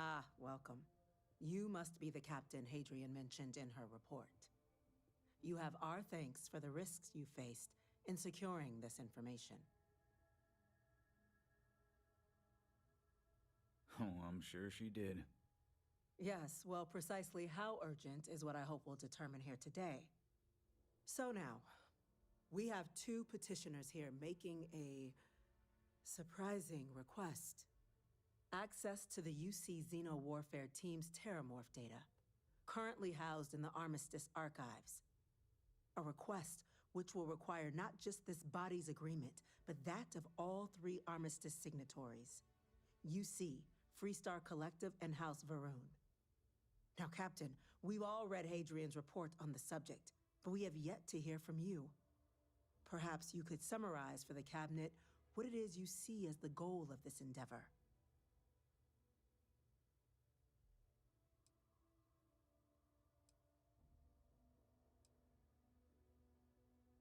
Ah, welcome. You must be the captain Hadrian mentioned in her report. You have our thanks for the risks you faced in securing this information. Oh, I'm sure she did. Yes, well, precisely how urgent is what I hope we'll determine here today. So now, we have two petitioners here making a surprising request. Access to the UC Xeno Warfare Team's Terramorph data, currently housed in the Armistice archives. A request which will require not just this body's agreement, but that of all three Armistice signatories. UC, Freestar Collective, and House Varun. Now, Captain, we've all read Hadrian's report on the subject, but we have yet to hear from you. Perhaps you could summarize for the Cabinet what it is you see as the goal of this endeavor.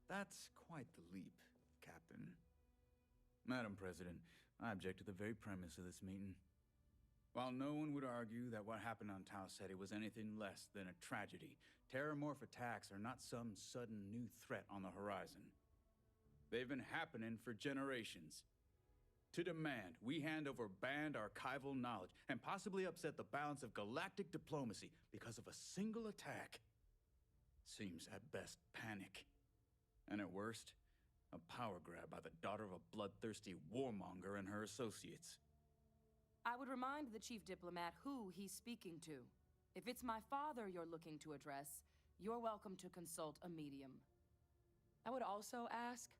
That's quite the leap, Captain. Madam President, I object to the very premise of this meeting. While no one would argue that what happened on Tau Ceti was anything less than a tragedy, Terramorph attacks are not some sudden new threat on the horizon. They've been happening for generations. To demand we hand over banned archival knowledge and possibly upset the balance of galactic diplomacy because of a single attack seems at best panic. And at worst, a power grab by the daughter of a bloodthirsty warmonger and her associates. I would remind the Chief Diplomat who he's speaking to. If it's my father you're looking to address, you're welcome to consult a medium. I would also ask,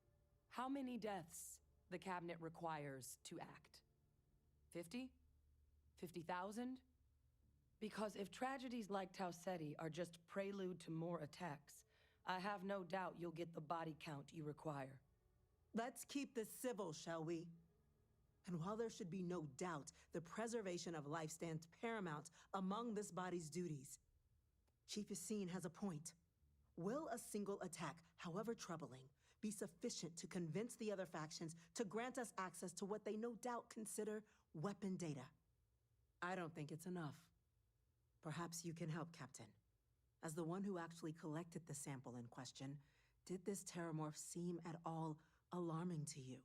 how many deaths the Cabinet requires to act? 50? 50,000? Because if tragedies like Tau Ceti are just prelude to more attacks, I have no doubt you'll get the body count you require. Let's keep this civil, shall we? And while there should be no doubt the preservation of life stands paramount among this body's duties, Chief Yassine has a point. Will a single attack, however troubling, be sufficient to convince the other factions to grant us access to what they no doubt consider weapon data? I don't think it's enough. Perhaps you can help, Captain. As the one who actually collected the sample in question, did this Terramorph seem at all alarming to you?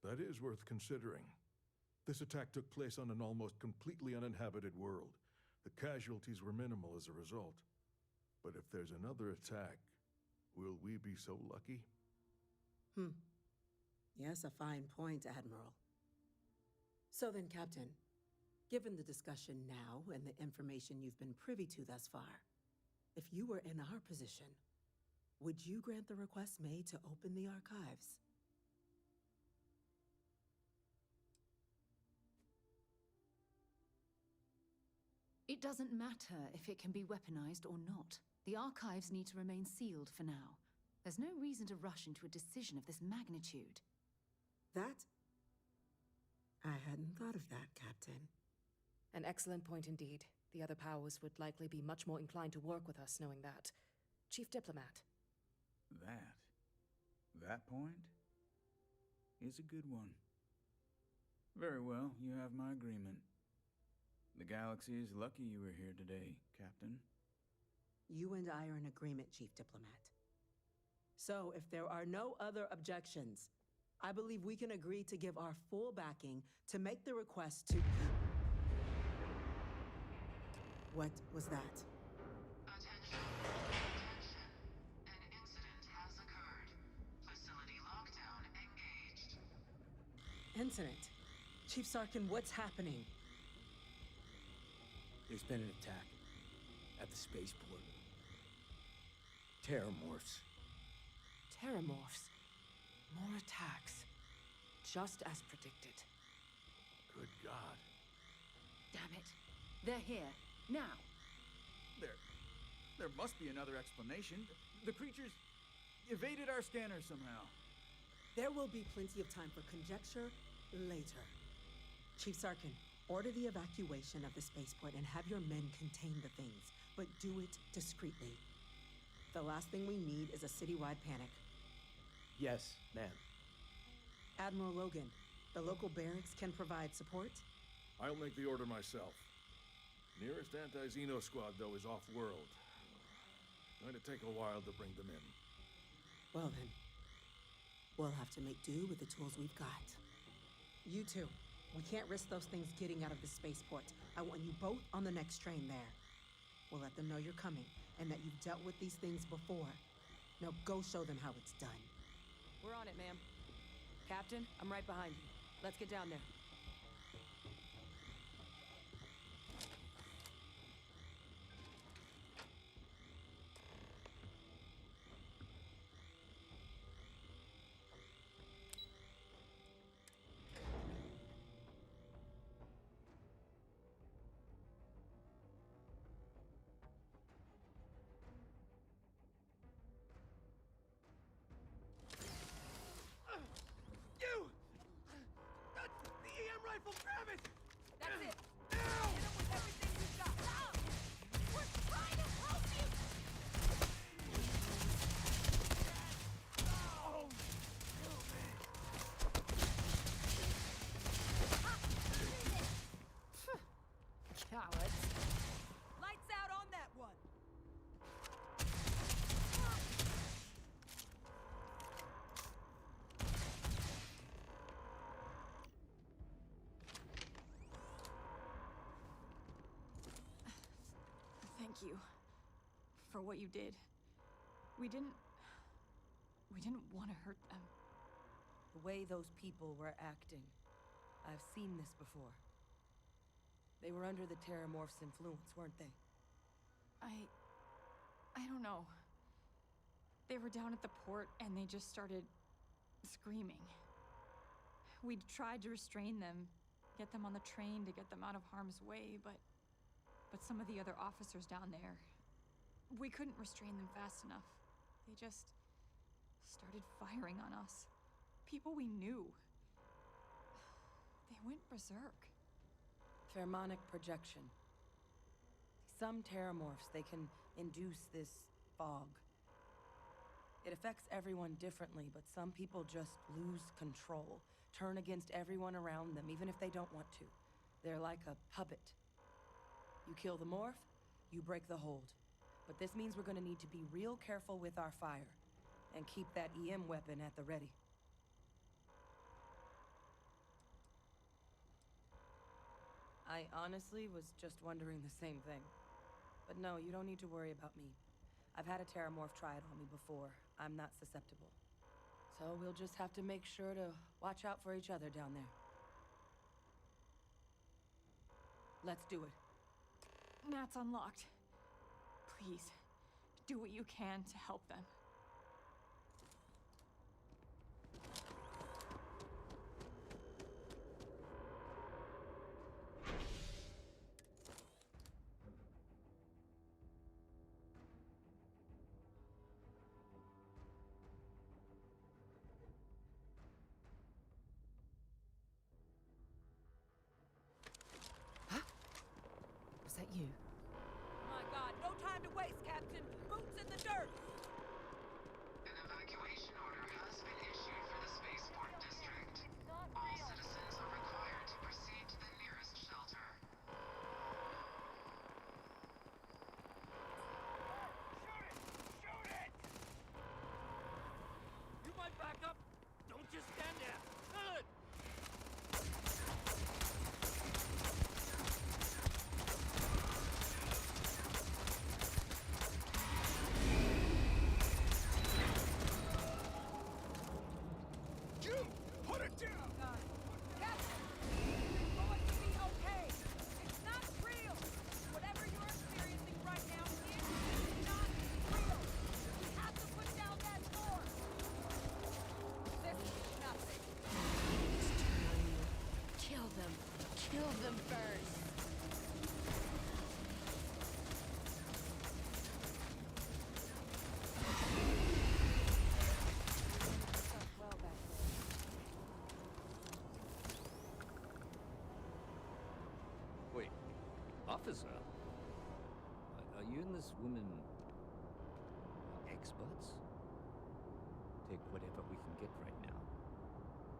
That is worth considering. This attack took place on an almost completely uninhabited world. The casualties were minimal as a result. But if there's another attack, will we be so lucky? Yes, a fine point, Admiral. So then, Captain, given the discussion now and the information you've been privy to thus far, if you were in our position, would you grant the request made to open the archives? It doesn't matter if it can be weaponized or not. The archives need to remain sealed for now. There's no reason to rush into a decision of this magnitude. That? I hadn't thought of that, Captain. An excellent point indeed. The other powers would likely be much more inclined to work with us knowing that. Chief Diplomat. That point is a good one. Very well, you have my agreement. The galaxy is lucky you were here today, Captain. You and I are in agreement, Chief Diplomat. So, if there are no other objections, I believe we can agree to give our full backing to make the request to... What was that? Attention. Attention. An incident has occurred. Facility lockdown engaged. Incident? Chief Sarkin, what's happening? There's been an attack at the spaceport. Terramorphs. Terramorphs. More attacks. Just as predicted. Good God. Damn it. They're here. Now. There must be another explanation. The creatures evaded our scanner somehow. There will be plenty of time for conjecture later. Chief Sarkin, order the evacuation of the spaceport and have your men contain the things, but do it discreetly. The last thing we need is a citywide panic. Yes, ma'am. Admiral Logan, the local barracks can provide support? I'll make the order myself. Nearest anti-Xeno squad, though, is off-world. Going to take a while to bring them in. Well then, we'll have to make do with the tools we've got. You two, we can't risk those things getting out of the spaceport. I want you both on the next train there. We'll let them know you're coming, and that you've dealt with these things before. Now go show them how it's done. We're on it, ma'am. Captain, I'm right behind you. Let's get down there. That's it! Hit him with everything you've got! Stop! We're trying to help you! Cowards. Lights out on that one! Thank you for what you did. We didn't want to hurt them. The way those people were acting, I've seen this before. They were under the Terramorph's influence, weren't they? I don't know. They were down at the port and they just started screaming. We'd tried to restrain them, get them on the train to get them out of harm's way, but some of the other officers down there, we couldn't restrain them fast enough. They just started firing on us. People we knew. They went berserk. Pheromonic projection. Some Terramorphs, they can induce this fog. It affects everyone differently, but some people just lose control, turn against everyone around them, even if they don't want to. They're like a puppet. You kill the morph, you break the hold. But this means we're gonna need to be real careful with our fire, and keep that EM weapon at the ready. I honestly was just wondering the same thing. But no, you don't need to worry about me. I've had a Terramorph try it on me before. I'm not susceptible. So we'll just have to make sure to watch out for each other down there. Let's do it. Nat's unlocked. Please, do what you can to help them. Was that you? My God, no time to waste, Captain! Boots in the dirt! An evacuation order has been issued for the spaceport district. All citizens are required to proceed to the nearest shelter. Shoot it! You might back up. Don't just stand there. Good. Jim, put it down! Captain! It's going to be okay! It's not real! Whatever you're experiencing right now is not real! We have to put down that door! This is nothing. Kill them. Kill them first. Well back there. Wait, officer? Are you and this woman experts? Take whatever we can get right now.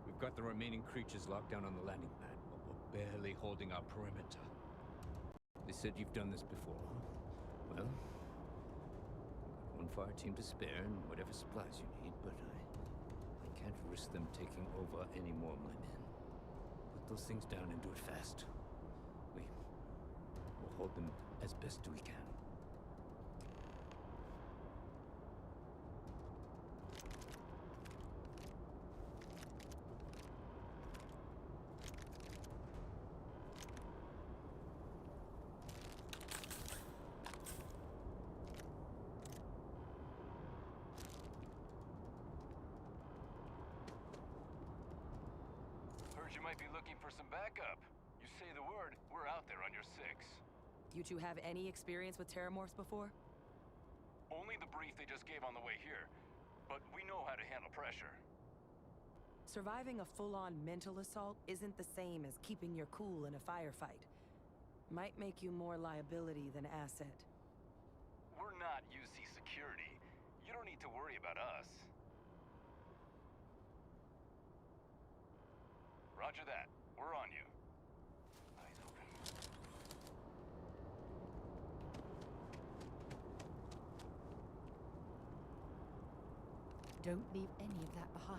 We've got the remaining creatures locked down on the landing pad, but we're barely holding our perimeter. They said you've done this before. Well, one fire team to spare and whatever supplies you need, but I can't risk them taking over any more of my men. Put those things down and do it fast. We'll hold them as best we can. Heard you might be looking for some backup. You say the word, we're out there on your 6. You two have any experience with Terramorphs before? Only the brief they just gave on the way here, but we know how to handle pressure. Surviving a full-on mental assault isn't the same as keeping your cool in a firefight. Might make you more liability than asset. We're not UC security. You don't need to worry about us. Roger that. We're on you. Eyes open. Don't leave any of that behind.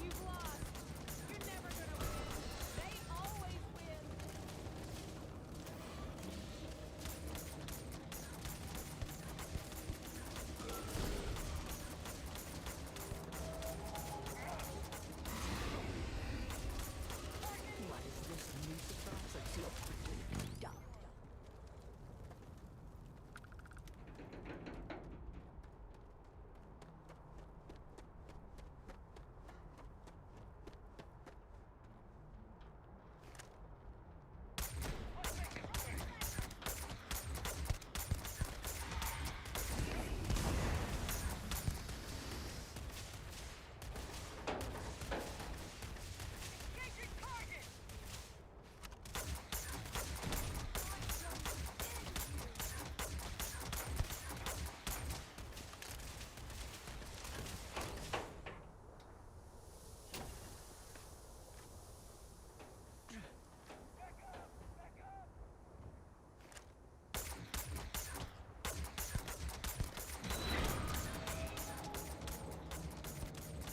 You've lost! You're never gonna win! They always win! What is this new surprise or just dumb?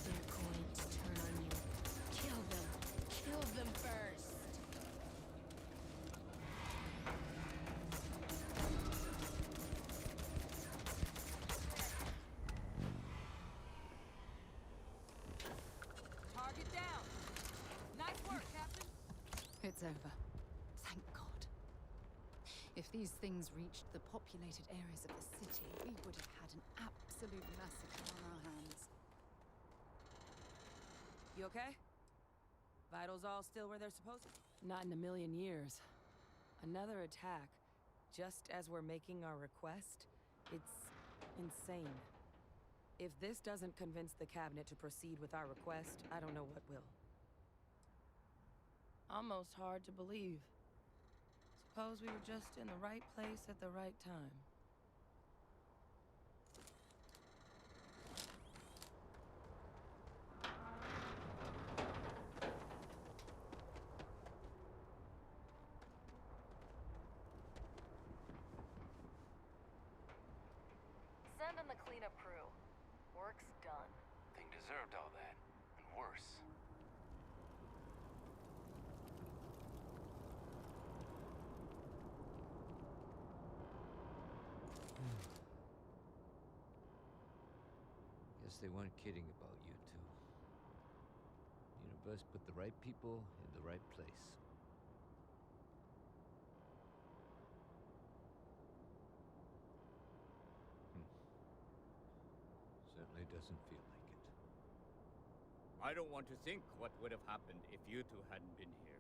They're going to turn on you. Kill them. Kill them first. Target down! Nice work, Captain! It's over. Thank God. If these things reached the populated areas of the city, we would have had an absolute massacre on our hands. You okay? Vitals all still where they're supposed to? Not in a million years. Another attack, just as we're making our request? It's insane. If this doesn't convince the cabinet to proceed with our request, I don't know what will. Almost hard to believe. Suppose we were just in the right place at the right time. Send in the cleanup crew. Work's done. Thing deserved all that, and worse. Guess they weren't kidding about you two. Universe put the right people in the right place. doesn't feel like it. I don't want to think what would have happened if you two hadn't been here.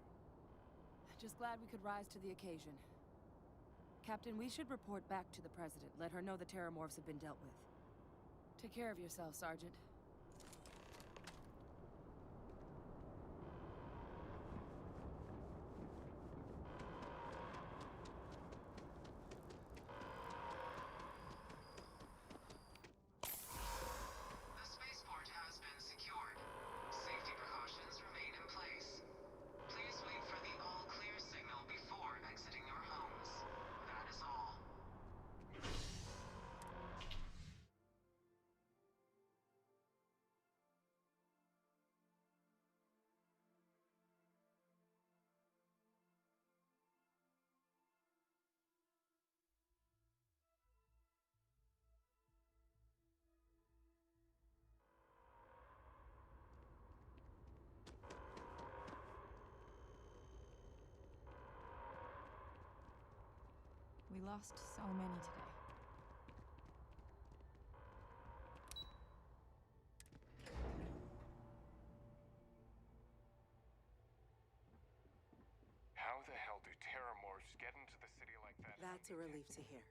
Just glad we could rise to the occasion. Captain, we should report back to the President. Let her know the Terramorphs have been dealt with. Take care of yourself, Sergeant. The spaceport has been secured. Safety precautions remain in place. Please wait for the all-clear signal before exiting your homes. That is all. We lost so many today. How the hell do Terramorphs get into the city like that? That's a relief to hear.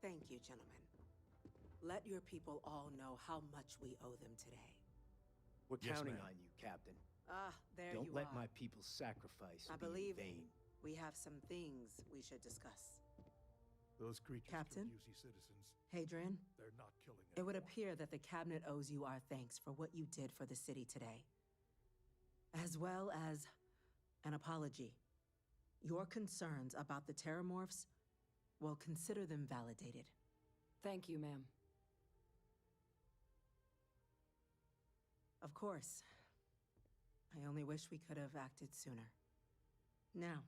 Thank you, gentlemen. Let your people all know how much we owe them today. We're Yes, counting ma'am. on you, Captain. Ah, there you Don't let are. my people's sacrifice I be in believe vain. we have some things we should discuss. Those creatures Captain? confuse you citizens. Hadrian, They're not killing it would anyone. appear that the Cabinet owes you our thanks for what you did for the city today, as well as an apology. Your concerns about the Terramorphs, well, consider them validated. Thank you, ma'am. Of course. I only wish we could have acted sooner. Now,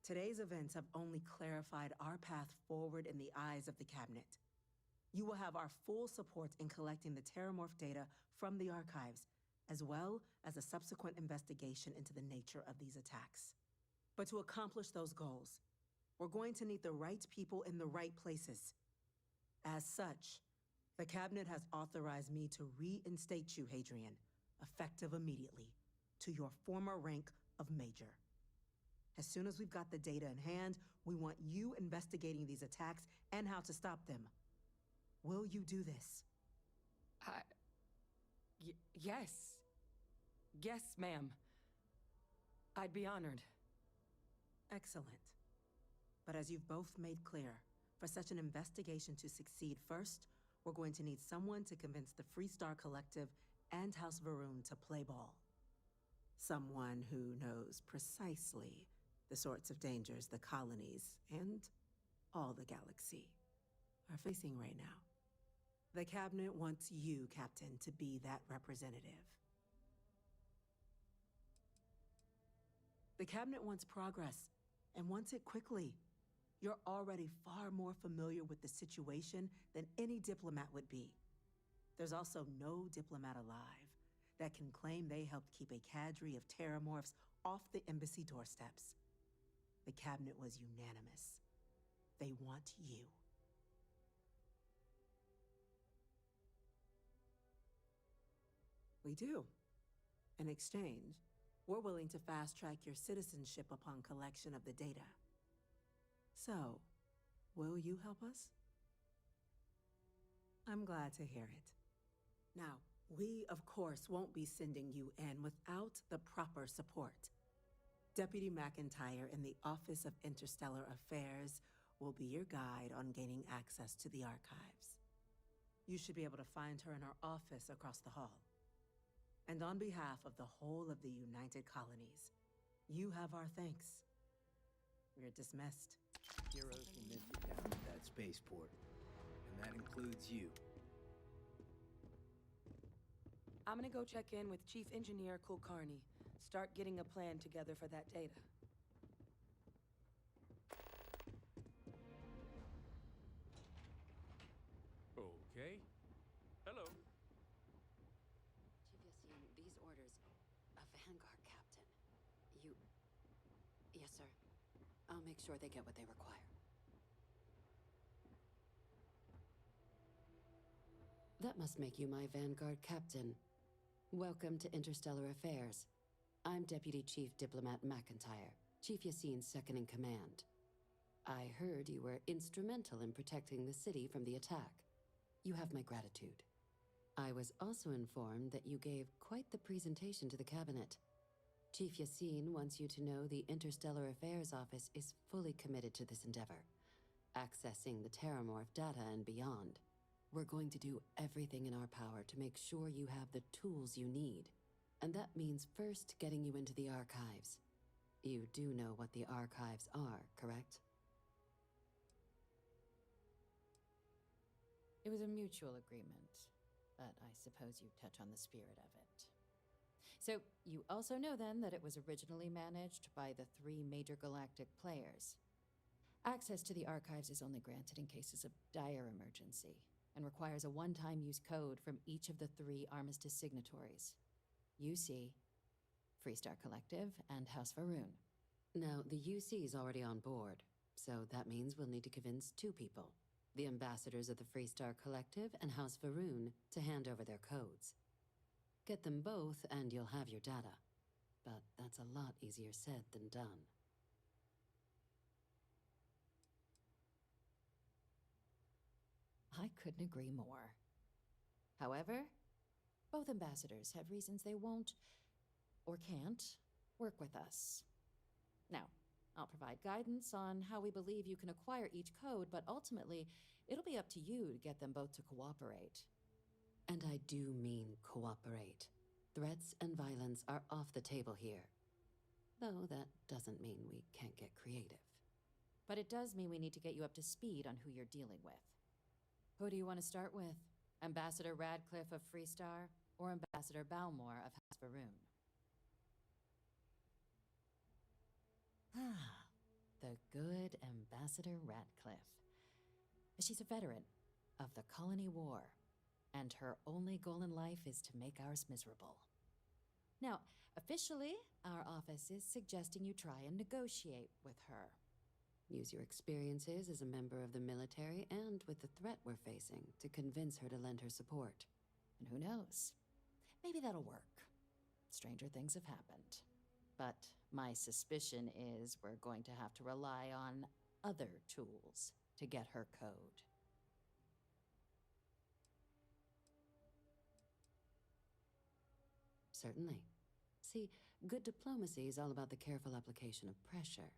today's events have only clarified our path forward in the eyes of the Cabinet. You will have our full support in collecting the Terramorph data from the archives, as well as a subsequent investigation into the nature of these attacks. But to accomplish those goals, we're going to need the right people in the right places. As such, the Cabinet has authorized me to reinstate you, Hadrian, effective immediately, to your former rank of Major. As soon as we've got the data in hand, we want you investigating these attacks and how to stop them. Will you do this? Yes. Yes, ma'am. I'd be honored. Excellent. But as you've both made clear, for such an investigation to succeed first, we're going to need someone to convince the Freestar Collective and House Varun to play ball. Someone who knows precisely the sorts of dangers the colonies and all the galaxy are facing right now. The Cabinet wants you, Captain, to be that representative. The Cabinet wants progress, and wants it quickly. You're already far more familiar with the situation than any diplomat would be. There's also no diplomat alive that can claim they helped keep a cadre of Terramorphs off the embassy doorsteps. The Cabinet was unanimous. They want you. We do. In exchange, we're willing to fast-track your citizenship upon collection of the data. So, will you help us? I'm glad to hear it. Now, we, of course, won't be sending you in without the proper support. Deputy McIntyre in the Office of Interstellar Affairs will be your guide on gaining access to the archives. You should be able to find her in her office across the hall. And on behalf of the whole of the United Colonies, you have our thanks. We're dismissed. Heroes were meant to down at that spaceport. And that includes you. I'm gonna go check in with Chief Engineer Kulkarni. Start getting a plan together for that data. Okay. Hello. Chief Yassine, these orders. A Vanguard captain. You... Yes, sir. I'll make sure they get what they require. That must make you my Vanguard captain. Welcome to Interstellar Affairs. I'm Deputy Chief Diplomat McIntyre, Chief Yassine's second-in-command. I heard you were instrumental in protecting the city from the attack. You have my gratitude. I was also informed that you gave quite the presentation to the cabinet. Chief Yassine wants you to know the Interstellar Affairs Office is fully committed to this endeavor, accessing the Terramorph data and beyond. We're going to do everything in our power to make sure you have the tools you need. And that means first getting you into the archives. You do know what the archives are, correct? It was a mutual agreement, but I suppose you touch on the spirit of it. So, you also know then that it was originally managed by the 3 major galactic players. Access to the archives is only granted in cases of dire emergency, and requires a one-time use code from each of the 3 armistice signatories. UC, Freestar Collective, and House Varoon. Now, the UC is already on board, so that means we'll need to convince 2 people. The ambassadors of the Freestar Collective and House Varoon to hand over their codes. Get them both and you'll have your data. But that's a lot easier said than done. I couldn't agree more. However, both ambassadors have reasons they won't, or can't, work with us. Now, I'll provide guidance on how we believe you can acquire each code, but ultimately, it'll be up to you to get them both to cooperate. And I do mean cooperate. Threats and violence are off the table here. Though that doesn't mean we can't get creative. But it does mean we need to get you up to speed on who you're dealing with. Who do you want to start with? Ambassador Radcliffe of Freestar, or Ambassador Balmore of House Varoon? Ah, the good Ambassador Radcliffe. She's a veteran of the Colony War, and her only goal in life is to make ours miserable. Now, officially, our office is suggesting you try and negotiate with her. Use your experiences as a member of the military and with the threat we're facing to convince her to lend her support. And who knows? Maybe that'll work. Stranger things have happened. But my suspicion is we're going to have to rely on other tools to get her code. Certainly. See, good diplomacy is all about the careful application of pressure.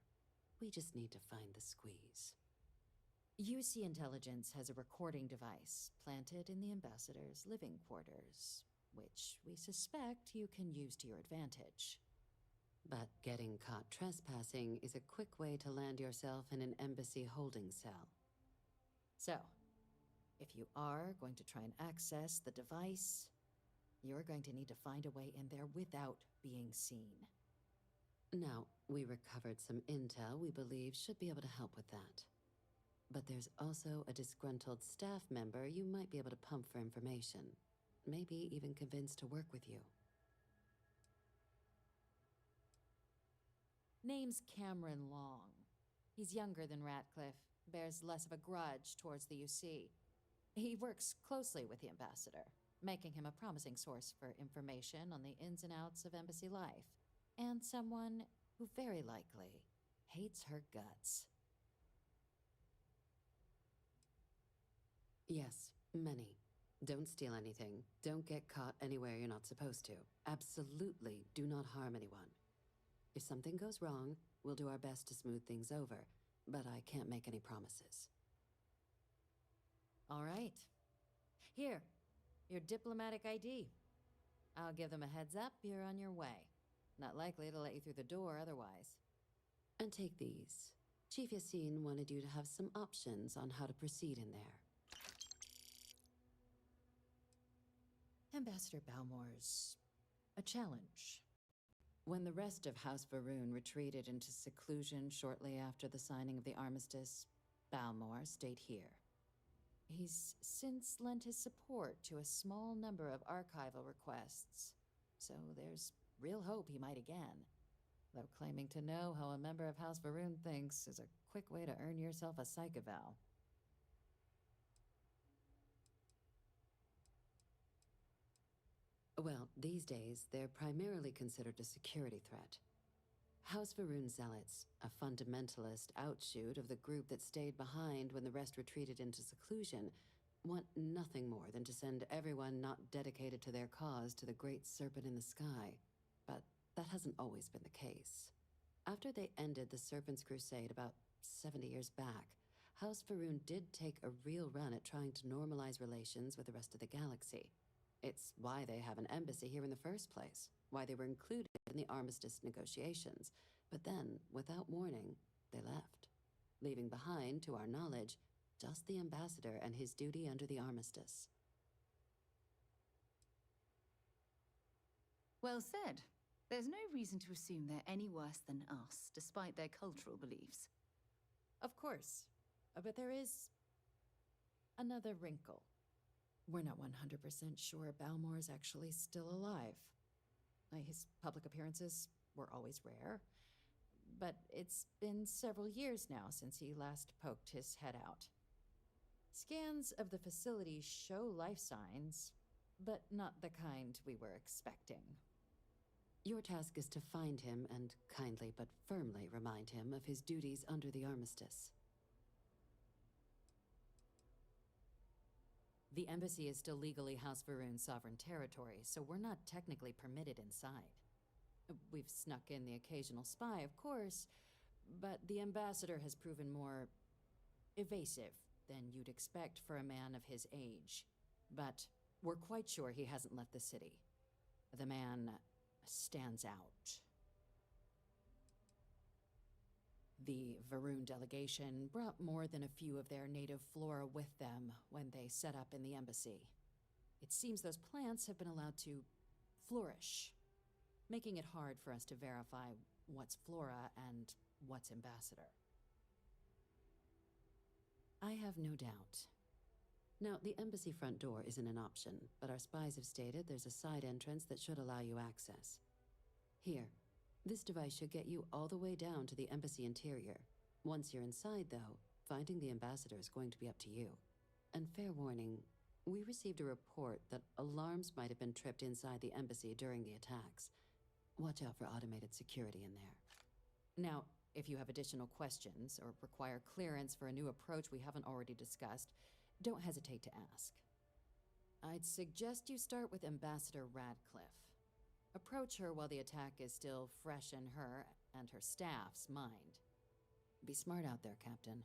We just need to find the squeeze. UC Intelligence has a recording device planted in the ambassador's living quarters, which we suspect you can use to your advantage. But getting caught trespassing is a quick way to land yourself in an embassy holding cell. So, if you are going to try and access the device, you're going to need to find a way in there without being seen. Now, we recovered some intel we believe should be able to help with that. But there's also a disgruntled staff member you might be able to pump for information. Maybe even convince to work with you. Name's Cameron Long. He's younger than Ratcliffe, bears less of a grudge towards the UC. He works closely with the ambassador, making him a promising source for information on the ins and outs of embassy life. And someone who very likely hates her guts. Yes, many. Don't steal anything. Don't get caught anywhere you're not supposed to. Absolutely do not harm anyone. If something goes wrong, we'll do our best to smooth things over, but I can't make any promises. All right. Here, your diplomatic ID. I'll give them a heads up you're on your way. Not likely to let you through the door otherwise. And take these. Chief Yassine wanted you to have some options on how to proceed in there. Ambassador Balmore's a challenge. When the rest of House Varoon retreated into seclusion shortly after the signing of the armistice, Balmore stayed here. He's since lent his support to a small number of archival requests, so there's real hope he might again. Though claiming to know how a member of House Varoon thinks is a quick way to earn yourself a psych eval. Well, these days, they're primarily considered a security threat. House Varun Zealots, a fundamentalist outshoot of the group that stayed behind when the rest retreated into seclusion, want nothing more than to send everyone not dedicated to their cause to the great serpent in the sky. But that hasn't always been the case. After they ended the Serpent's Crusade about 70 years back, House Varun did take a real run at trying to normalize relations with the rest of the galaxy. It's why they have an embassy here in the first place, why they were included in the armistice negotiations. But then, without warning, they left, leaving behind, to our knowledge, just the ambassador and his duty under the armistice. Well said. There's no reason to assume they're any worse than us, despite their cultural beliefs. Of course. But there is another wrinkle. We're not 100% sure Balmore's actually still alive. His public appearances were always rare, but it's been several years now since he last poked his head out. Scans of the facility show life signs, but not the kind we were expecting. Your task is to find him and kindly but firmly remind him of his duties under the armistice. The embassy is still legally House Varun's sovereign territory, so we're not technically permitted inside. We've snuck in the occasional spy, of course, but the ambassador has proven more evasive than you'd expect for a man of his age. But we're quite sure he hasn't left the city. The man stands out. The Varun delegation brought more than a few of their native flora with them when they set up in the embassy. It seems those plants have been allowed to flourish, making it hard for us to verify what's flora and what's ambassador. I have no doubt. Now, the embassy front door isn't an option, but our spies have stated there's a side entrance that should allow you access. Here, this device should get you all the way down to the embassy interior. Once you're inside, though, finding the ambassador is going to be up to you. And fair warning, we received a report that alarms might have been tripped inside the embassy during the attacks. Watch out for automated security in there. Now, if you have additional questions or require clearance for a new approach we haven't already discussed, don't hesitate to ask. I'd suggest you start with Ambassador Radcliffe. Approach her while the attack is still fresh in her and her staff's mind. Be smart out there, Captain.